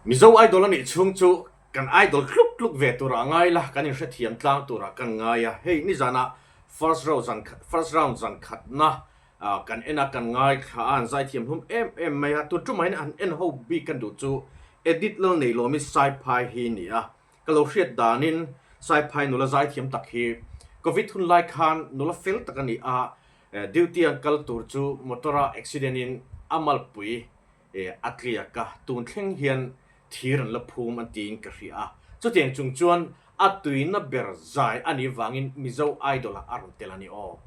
Mizo Idol ani chung chu kan idol kluk ve tura ngai la kan in hre thiam tlang tura kan ngai ya hei ni zana first round zan khat na kan ena kan ngai kha an zai thiam hum em mai tu tu mai an en ho bi kan du chu Edith Lalneihlawmi Saiphai hi ni a kalo hriat danin Saiphai nula zai thiam tak hi covid hun lai khan nula fel takani a duty uncle tur chu motora accident in amal pui atlia ka tun thleng hian thir an la phum an tin ka ria chu tiang chung chuan atuina ber zai ani wangin Mizo Idol aron telani o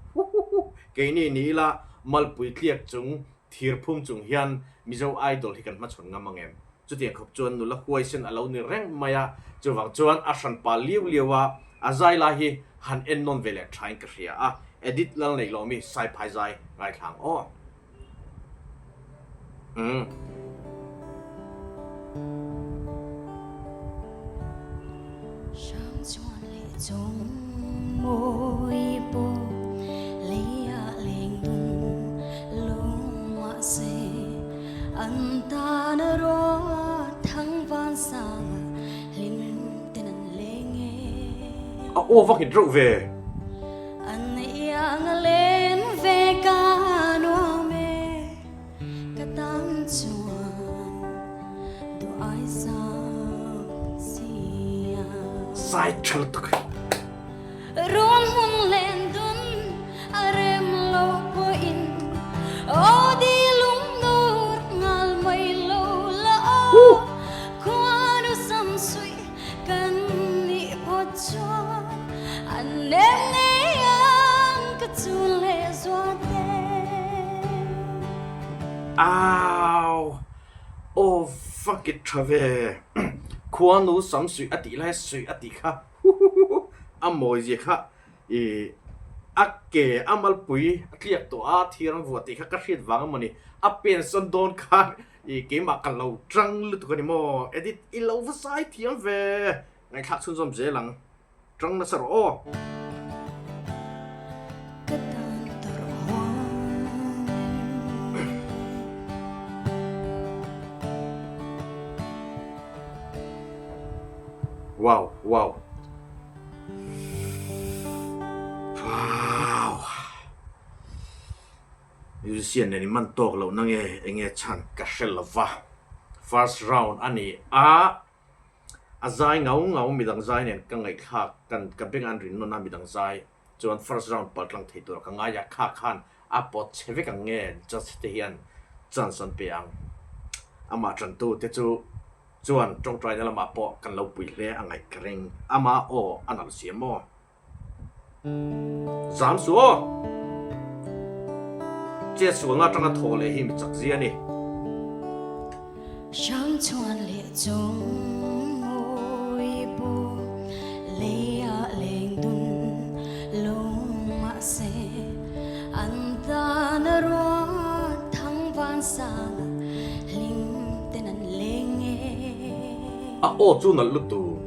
ke ni la malpui tliak chung thir phum chung hian Mizo Idol hi kan ma chon ngamangem chu tiang khop chuan nula huai sen alo ni reng maya chu wang chuan a san pa liwa azai la hi han en non vele thain ka ria a Edith Lalneihlawmi Saiphai zai ngai thang o trong môi bộ lấy lên đun lung mạ se anh ta nở rõ thăng van sang linh tên anh lên nghe ô vắc hình rượu về anh yang lên về ca noa mê cả tăng chuan đồ ai sang sia sai chal tuk Ron hun lên đun arem lo po in o di lung nur ngal mai lo la kwanu sam sui kan ni po chuan an em nghe ang ka chun le zwa te ow oh fuck it trave kwanu sam sui ati lai sui ati kha amoi je kha akke amal pui atliak to a thirang vuati kha ka hriat wang mani a pen son don kha ke ma kan lo trang lu to ni mo edit I lo va sai thiam ve ngai kha chun som je lang trang na sar o ka tan tor wow wow musician ni man tok lo na nge chan ka hrel lova first round ani azai ngau midang zai nen ka ngai kha kan ka beng an rin no na midang zai chuan first round patlang thei tur ka nga ya kha khan a pot cheve ka nge just te hian chan san peang ama chan tu te chu chuan trong trai na ma po kan lo pui hle angai kring ama o anal siamo zam su chia xuống nga trong thổ lệ hi mi chak zia ni Shang chuan le chung môi bộ lấy lên đun lung mạ se anh ta nở rõ thăng van sang linh tên anh lên nghe ô chu na lu tu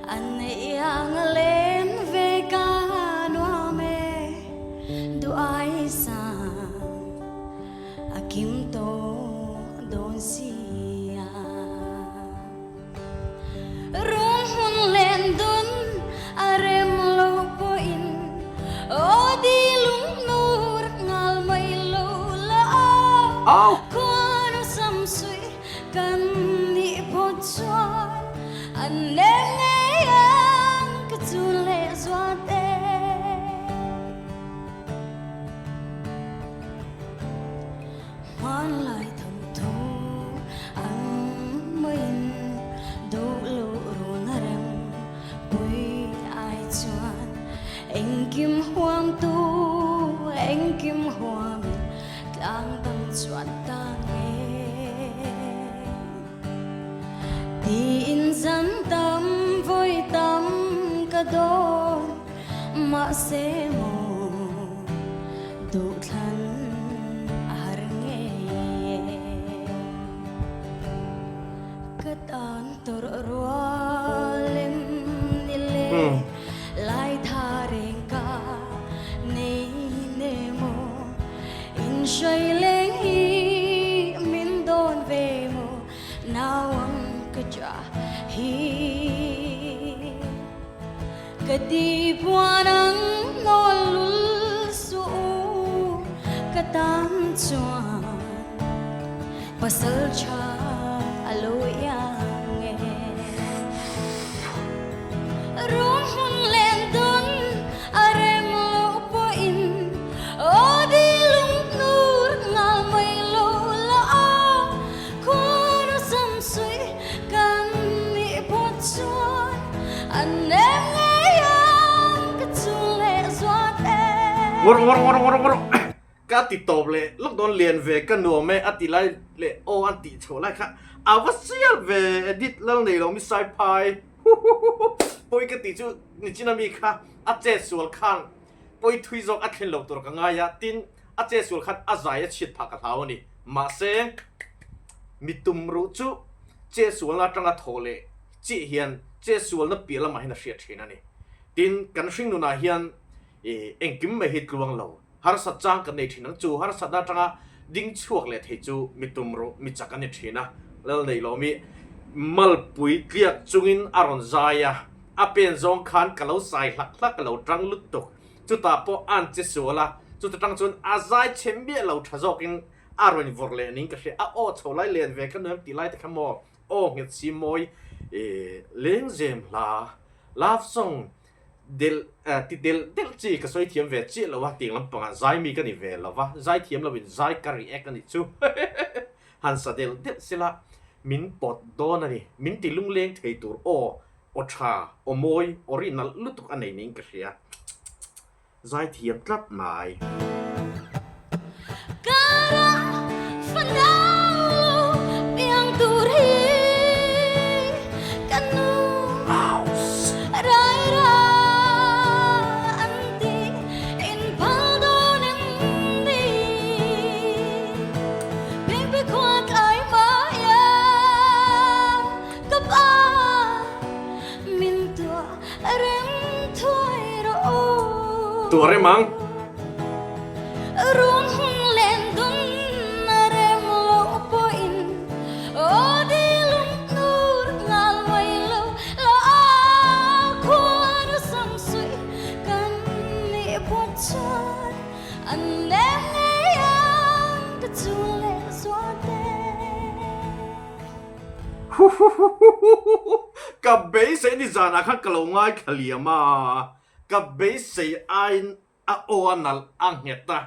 anh yang lên về ca noa mê du ai sang kim to don sia rung hun lên đun arem lo po in o di lung nur ngal mai lo la kwanu sam sui kan ni po chuan an nghe ang ka chun le zwa te man lai thầm thu ang main do lo ro na rem pui ai chuan anh kim hoang tu anh kim hoa mi tlang tang chuan ta nghe tin dân tâm vui tâm cả đôi mà sẽ mồ đủ thân Katan tor roalim nile lai thareng ka nei nemo in shai leng hi min don ve mo nawang kaja hi kadi buanang nolul su katam chuan pasal cha aloyang rum hun len dun arem lo po in odi lung nur ngal mai lo la kun sam sui kan ni pot chuan anem ngayang katsule zwate ngor ka ti top le lok don lien ve kan no me ati lai le o anti cho lai kha avasial ve Edith Lalneihlawmi Saiphai poi ka ti chu ni china mi kha a che sul khan poi thui jok a khen lo tur ka nga ya tin a che sul khat a zai a chit pha ka thaw ni ma se mitum ru chu che sul na tanga thole chi hian che sul na pila ma hina hriat thina ni tin kan hring nu na hian engkim me hit luang lo har sat chang kan nei thinang chu har sat na tanga ding chuak le thei chu mitum ru mi chak ani thina Lalneihlawmi mal pui kliak chungin aron zaya a pen zong khan kalau sai hlak kalau tang lut tok chu ta po an che suala chu ta tang chun a zai chembia lo thazokin aron vorle ning ka a o cholai len ve kan nam ti lai ta khamo o nget si moi leng zem la love song del chi ka soi thiam ve chi lo wa ting lam panga zai mi ka ni ve lo wa zai thiam lo win zai ka react ani chu han sa del sila min pot don ani min ti lung leng thei tur o tha o moi original lutuk anei ning ka ria zai thiam tlat mai kara fanau piang turi kanu rai ra anti in paldon endi baby kwat ai maya kapa min tua rem thoi ro tu re mang rum hun len dun arem lo po in odi lung nur ngal mai lo la khuan sam sui kan ni pot chan anem ngayang katsule swate ka be se ni zana kha kalo ngai khaliama ka be se ain a o anal angheta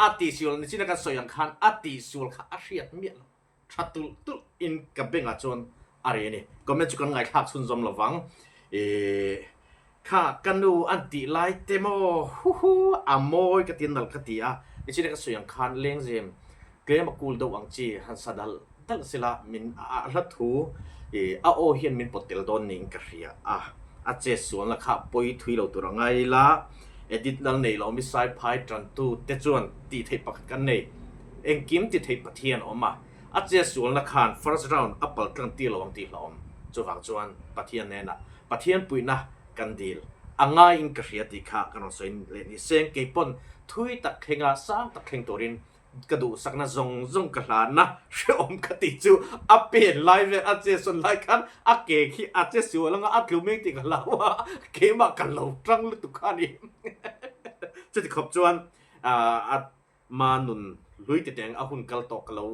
ati sul ni china ka soyang khan ati sul kha a hriat mi thatul tul in ka benga chon are ni comment chu kan ngai thak chun zom lawang kha kanu anti lai temo amoi ka tin dal ka ti a ni china ka soyang khan leng jem ke ma kul do wang chi han sadal dal sila min a rathu a o hian min potel don ning ka ria a che suan la kha poi thui lo tur ngai la Edith Lalneihlawmi Saiphai tran tu te chuan ti thei pak kan nei engkim ti thei pathian oma a che suan la khan first round apal tlang ti lawang ti hlom chu wang chuan pathian ne na pathian puina kan dil anga in ka ria ti kha kan soin le ni seng ke pon thui tak khenga sang tak kheng torin kadu sakna zong ka hlan na shom ka ti chu a pen live a che son lai khan a ke khi a che su langa a klumeng ti ka lawa ke ma kan lo tang lu tu khani che ti khop chuan a manun lui ti teng a hun kal to ka lo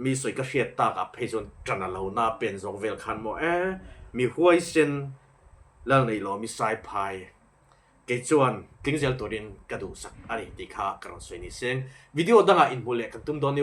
mi soi ka hriat ta ka phezon trana lo na pen zong vel khan mo mi huai sen Lalneihlawmi Saiphai ke chuan tlingzel torin kadu sak ani ti kha karon soini seng video danga in bule kan tum don ni